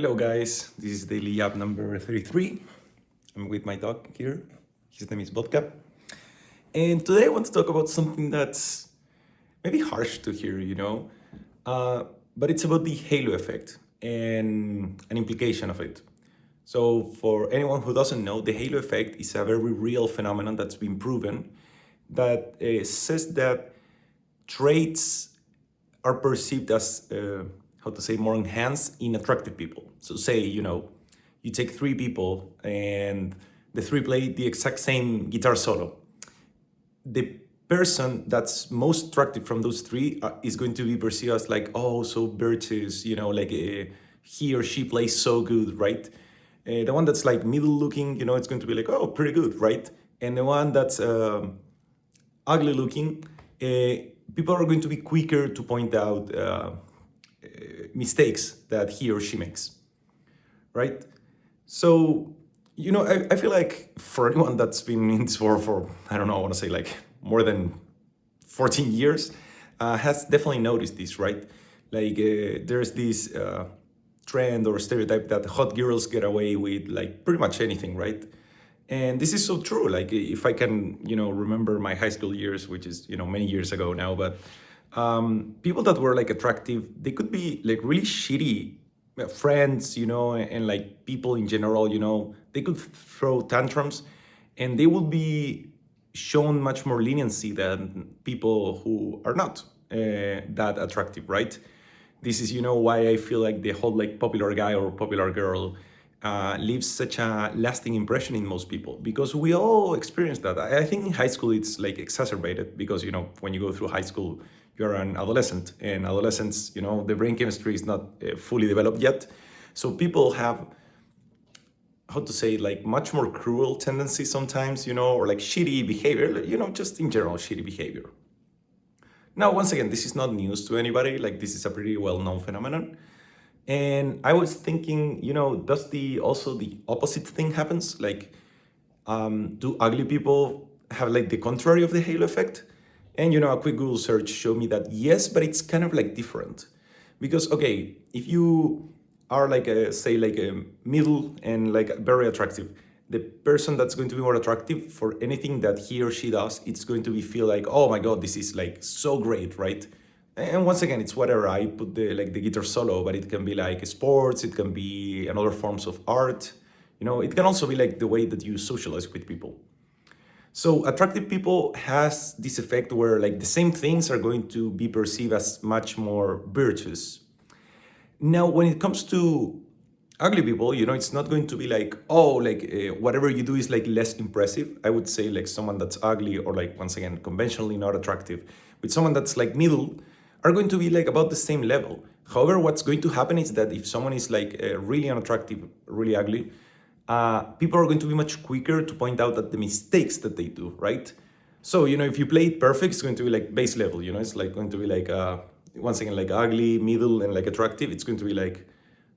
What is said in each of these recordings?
Hello guys, this is Daily App number 33. I'm with my dog here. His name is Vodka. And today I want to talk about something that's maybe harsh to hear, but it's about the halo effect and an implication of it. So for anyone who doesn't know, the halo effect is a very real phenomenon that's been proven that says that traits are perceived as how to say more enhanced in attractive people. So say you take three people and the three play the exact same guitar solo. The person that's most attractive from those three is going to be perceived as like, oh, so virtuous, like he or she plays so good, right? The one that's like middle looking, it's going to be like, oh, pretty good, right? And the one that's ugly looking, people are going to be quicker to point out mistakes that he or she makes, right? So, I feel like for anyone that's been in this for I don't know, I want to say like more than 14 years, has definitely noticed this, right? Like there's this trend or stereotype that hot girls get away with like pretty much anything, right? And this is so true. Like if I can, remember my high school years, which is, many years ago now, but people that were like attractive, they could be like really shitty friends, and like people in general, they could throw tantrums and they would be shown much more leniency than people who are not that attractive, right? This is, why I feel like the whole like popular guy or popular girl leaves such a lasting impression in most people because we all experience that. I think in high school it's like exacerbated because when you go through high school you're an adolescent, and adolescents, the brain chemistry is not fully developed yet, so people have, how to say, like much more cruel tendencies sometimes, or like shitty behavior, just in general shitty behavior. Now, once again, this is not news to anybody. Like this is a pretty well-known phenomenon. And I was thinking, does the opposite thing happens? Like, do ugly people have like the contrary of the halo effect? And a quick Google search showed me that yes, but it's kind of like different. Because okay, if you are like a say like a middle and like very attractive, the person that's going to be more attractive for anything that he or she does, it's going to be feel like, oh my god, this is like so great, right? And once again, it's whatever I put the guitar solo, but it can be like sports, it can be another forms of art. It can also be like the way that you socialize with people. So attractive people has this effect where like the same things are going to be perceived as much more virtuous. Now, when it comes to ugly people, it's not going to be like, oh, like whatever you do is like less impressive. I would say like someone that's ugly or like, once again, conventionally not attractive with someone that's like middle are going to be like about the same level. However, what's going to happen is that if someone is like really unattractive, really ugly, people are going to be much quicker to point out that the mistakes that they do, right? So, if you play it perfect, it's going to be like base level, it's like going to be like, once again, like ugly, middle, and like attractive. It's going to be like,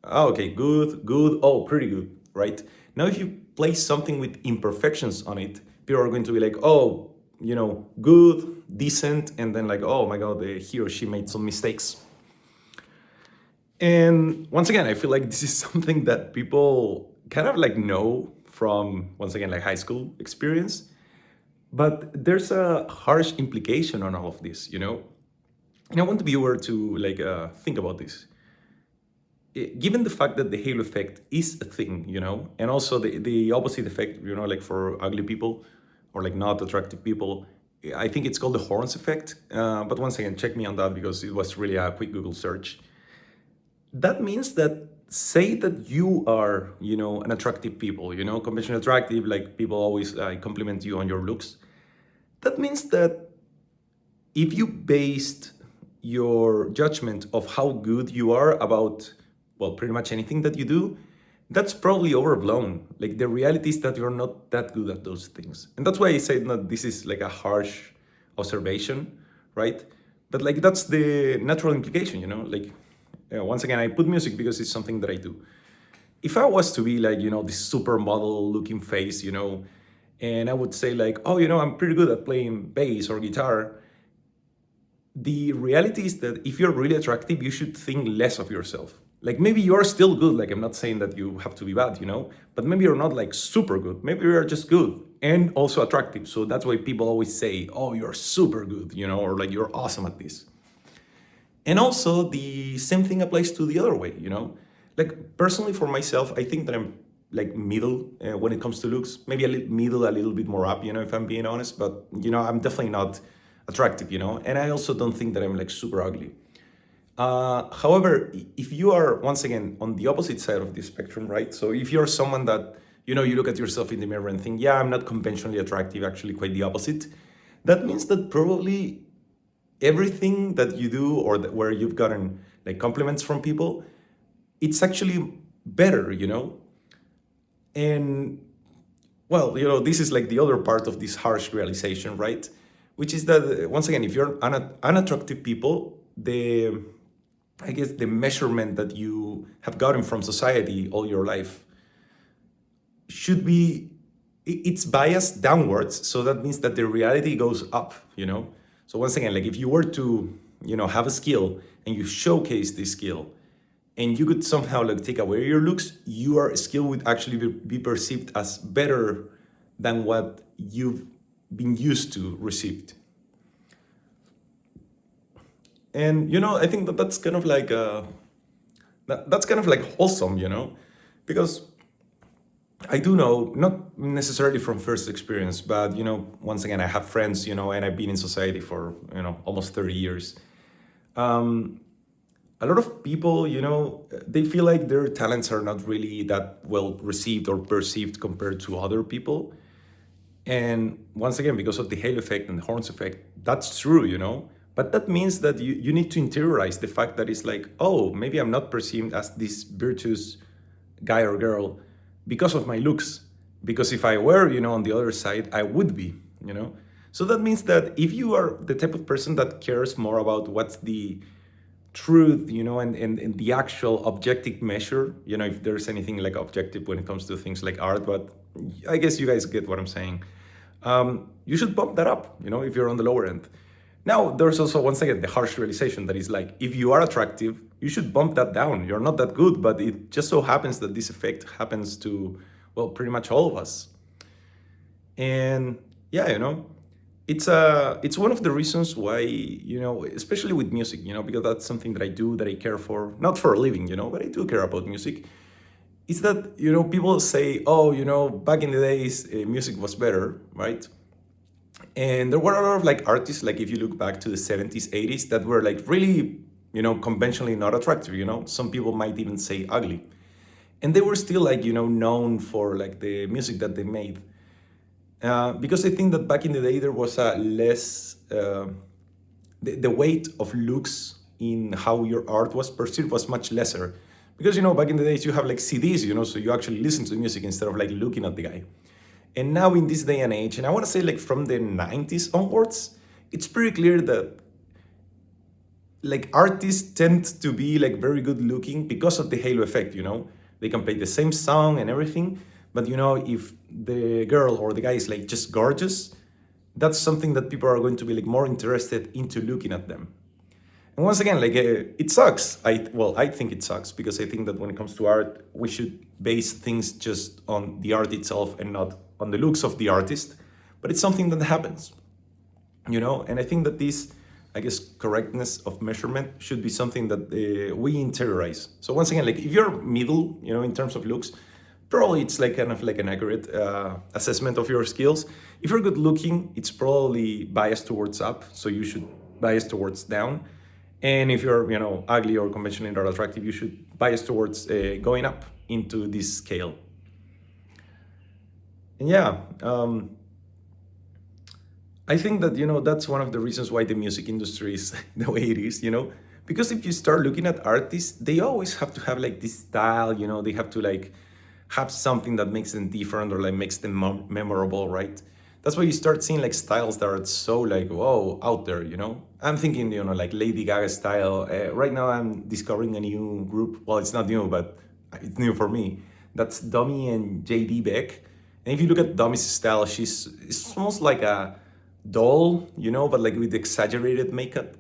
oh, okay, good, good, oh, pretty good, right? Now, if you place something with imperfections on it, people are going to be like, oh, good, decent, and then like, oh my God, he or she made some mistakes. And once again, I feel like this is something that people kind of like know from, once again, like high school experience. But there's a harsh implication on all of this, And I want the viewer to like think about this. Given the fact that the halo effect is a thing, and also the opposite effect, like for ugly people or like not attractive people, I think it's called the horns effect. But once again, check me on that because it was really a quick Google search. That means that say that you are, an attractive people, conventionally attractive, like people always compliment you on your looks. That means that if you based your judgment of how good you are about, well, pretty much anything that you do, that's probably overblown. Like the reality is that you're not that good at those things. And that's why I say that this is like a harsh observation, right? But like that's the natural implication, like once again, I put music because it's something that I do. If I was to be like, this supermodel looking face, and I would say like, oh, I'm pretty good at playing bass or guitar, the reality is that if you're really attractive, you should think less of yourself. Like maybe you are still good. Like I'm not saying that you have to be bad, but maybe you're not like super good. Maybe you're just good and also attractive. So that's why people always say, "Oh, you're super good," or like you're awesome at this. And also the same thing applies to the other way, Like personally for myself, I think that I'm like middle when it comes to looks. Maybe a little middle, a little bit more up, if I'm being honest. But I'm definitely not attractive, And I also don't think that I'm like super ugly. However, if you are once again on the opposite side of the spectrum, right? So if you're someone that you look at yourself in the mirror and think, yeah, I'm not conventionally attractive, actually quite the opposite. That means that probably everything that you do or where you've gotten like compliments from people, it's actually better, And well, this is like the other part of this harsh realization, right? Which is that once again, if you're unattractive people, I guess the measurement that you have gotten from society all your life should be it's biased downwards, so that means that the reality goes up, So once again, like if you were to have a skill and you showcase this skill and you could somehow like take away your looks, your skill would actually be perceived as better than what you've been used to received. And I think that that's kind of like that's kind of like wholesome, because I do know, not necessarily from first experience, but once again, I have friends, and I've been in society for almost 30 years. A lot of people, they feel like their talents are not really that well received or perceived compared to other people. And once again, because of the halo effect and the horns effect, that's true, But that means that you need to interiorize the fact that it's like, oh, maybe I'm not perceived as this virtuous guy or girl because of my looks. Because if I were, on the other side, I would be, So that means that if you are the type of person that cares more about what's the truth, and the actual objective measure, if there's anything like objective when it comes to things like art, but I guess you guys get what I'm saying. You should bump that up, if you're on the lower end. Now, there's also, once again, the harsh realization that is like, if you are attractive, you should bump that down. You're not that good, but it just so happens that this effect happens to, well, pretty much all of us. And yeah, it's one of the reasons why, especially with music, because that's something that I do, that I care for, not for a living, but I do care about music. Is that, people say, oh, back in the days, music was better, right? And there were a lot of like artists, like if you look back to the 70s, 80s, that were like really, conventionally not attractive, Some people might even say ugly. And they were still like, known for like the music that they made. Because I think that back in the day, there was a less, the weight of looks in how your art was perceived was much lesser. Because, back in the days, you have like CDs, so you actually listen to the music instead of like looking at the guy. And now in this day and age, and I want to say like from the 90s onwards, it's pretty clear that like artists tend to be like very good looking because of the halo effect, They can play the same song and everything, but if the girl or the guy is like just gorgeous, that's something that people are going to be like more interested into looking at them. And once again, like it sucks. I think it sucks because I think that when it comes to art, we should base things just on the art itself and not on the looks of the artist. But it's something that happens, And I think that this, I guess, correctness of measurement should be something that we interiorize. So once again, like if you're middle, in terms of looks, probably it's like kind of like an accurate assessment of your skills. If you're good looking, it's probably biased towards up, so you should bias towards down. And if you're, ugly or conventionally not attractive, you should bias towards going up into this scale. And yeah, I think that, that's one of the reasons why the music industry is the way it is, Because if you start looking at artists, they always have to have like this style, They have to like have something that makes them different or like makes them memorable, right? That's why you start seeing like styles that are so like, whoa, out there, I'm thinking, like Lady Gaga style. Right now I'm discovering a new group. Well, it's not new, but it's new for me. That's Dummy and JD Beck. And if you look at Dummy's style, it's almost like a doll, but like with exaggerated makeup.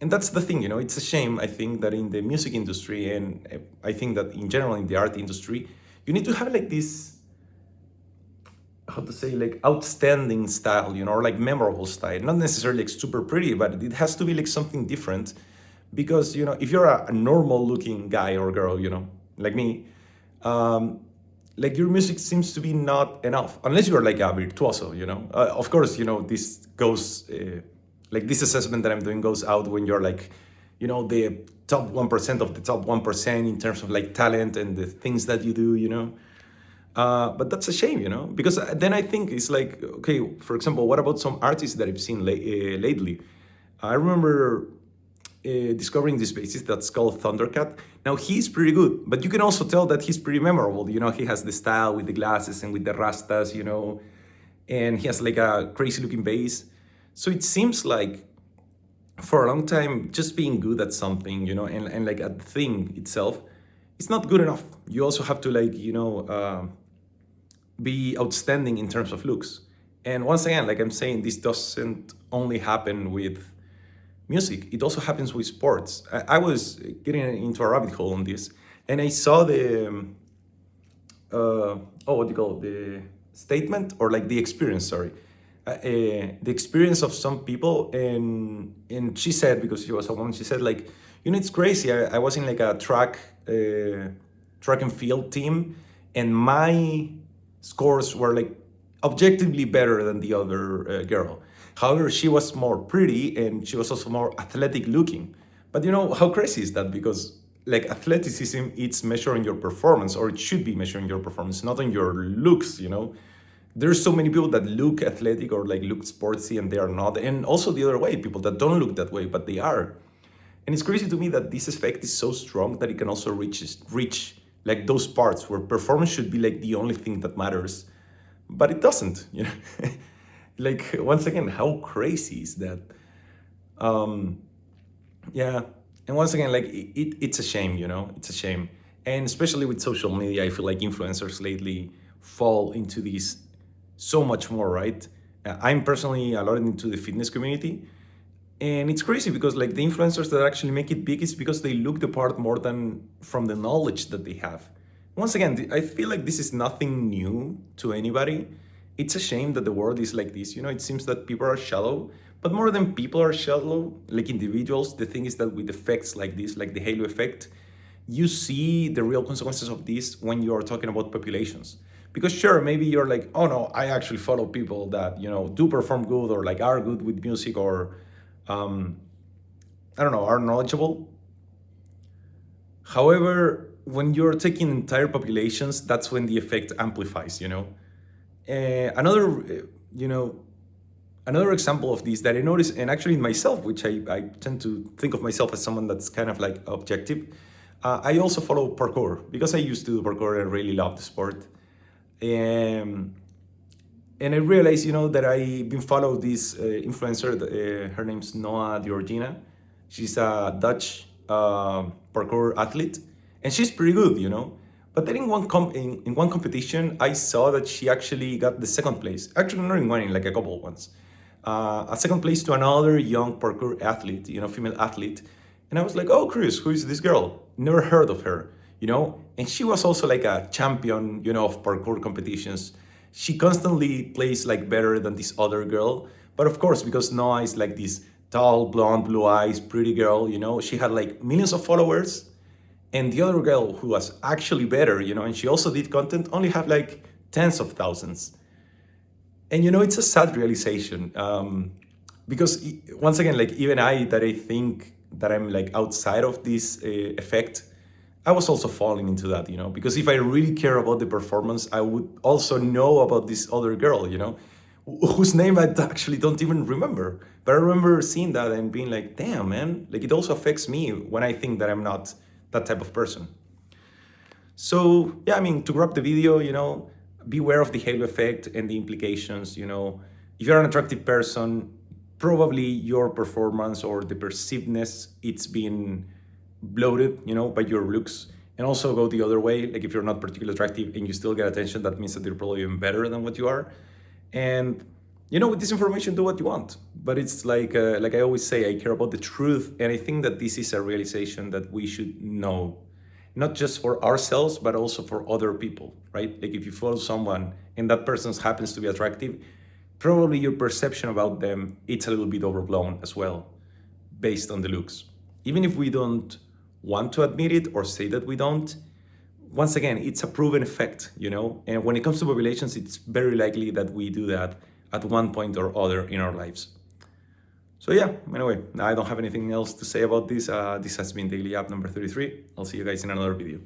And that's the thing, it's a shame, I think, that in the music industry, and I think that in general in the art industry, you need to have like this, how to say, like outstanding style, or like memorable style, not necessarily like super pretty, but it has to be like something different. Because if you're a normal looking guy or girl, like me, um, like your music seems to be not enough unless you're like a virtuoso, of course, this goes like this assessment that I'm doing goes out when you're like, the top 1% of the top 1% in terms of like talent and the things that you do, but that's a shame, because then I think it's like, okay, for example, what about some artists that I've seen lately? I remember discovering this bassist that's called Thundercat. Now he's pretty good, but you can also tell that he's pretty memorable. He has the style with the glasses and with the rastas, and he has like a crazy looking bass. So it seems like for a long time, just being good at something, and like at the thing itself, it's not good enough. You also have to like, be outstanding in terms of looks. And once again, like I'm saying, this doesn't only happen with music, it also happens with sports. I was getting into a rabbit hole on this, and I saw what do you call it? The statement, or like the experience, sorry. The experience of some people, and she said, because she was a woman, she said like, it's crazy. I was in like a track and field team, and my scores were like objectively better than the other girl. However, she was more pretty and she was also more athletic looking. But how crazy is that? Because like athleticism, it's measuring your performance, or it should be measuring your performance, not on your looks. There's so many people that look athletic or like look sportsy and they are not. And also the other way, people that don't look that way, but they are. And it's crazy to me that this effect is so strong that it can also reach like those parts where performance should be like the only thing that matters, but it doesn't. Like once again, how crazy is that? Yeah, and once again, like it's a shame, it's a shame. And especially with social media, I feel like influencers lately fall into this so much more, right? I'm personally a lot into the fitness community, and it's crazy because like the influencers that actually make it big is because they look the part more than from the knowledge that they have. Once again, I feel like this is nothing new to anybody. It's a shame that the world is like this. It seems that people are shallow, but more than people are shallow, like individuals, the thing is that with effects like this, like the halo effect, you see the real consequences of this when you are talking about populations. Because sure, maybe you're like, oh no, I actually follow people that, do perform good, or like are good with music, or I don't know, are knowledgeable. However, when you're taking entire populations, that's when the effect amplifies. You know, another example of this that I noticed, and actually in myself, which I tend to think of myself as someone that's kind of like objective. I also follow parkour because I used to do parkour and really love the sport. Um, and I realized, that I've been following this influencer. Her name's Noah Diorgina. She's a Dutch parkour athlete, and she's pretty good. But then in one competition, I saw that she actually got the second place. Actually, not in one, in like a couple of ones. A second place to another young parkour athlete, female athlete. And I was like, oh, Chris, who is this girl? Never heard of her. And she was also like a champion, of parkour competitions. She constantly plays like better than this other girl. But of course, because Noah is like this tall, blonde, blue eyes, pretty girl, she had like millions of followers. And the other girl who was actually better, and she also did content, only have like tens of thousands. And it's a sad realization, because once again, like even that I think that I'm like outside of this effect, I was also falling into that, because if I really care about the performance, I would also know about this other girl, whose name I actually don't even remember. But I remember seeing that and being like, damn, man, like it also affects me when I think that I'm not that type of person. So yeah, I mean, to wrap the video, beware of the halo effect and the implications. If you're an attractive person, probably your performance or the perceivedness, it's been bloated, by your looks. And also go the other way, like if you're not particularly attractive and you still get attention, that means that you're probably even better than what you are. And With this information, do what you want. But it's like I always say, I care about the truth, and I think that this is a realization that we should know, not just for ourselves, but also for other people, right? Like if you follow someone and that person happens to be attractive, probably your perception about them, it's a little bit overblown as well, based on the looks. Even if we don't want to admit it or say that we don't, once again, it's a proven effect, And when it comes to populations, it's very likely that we do that at one point or other in our lives. So yeah, anyway, I don't have anything else to say about this. This has been Daily App number 33. I'll see you guys in another video.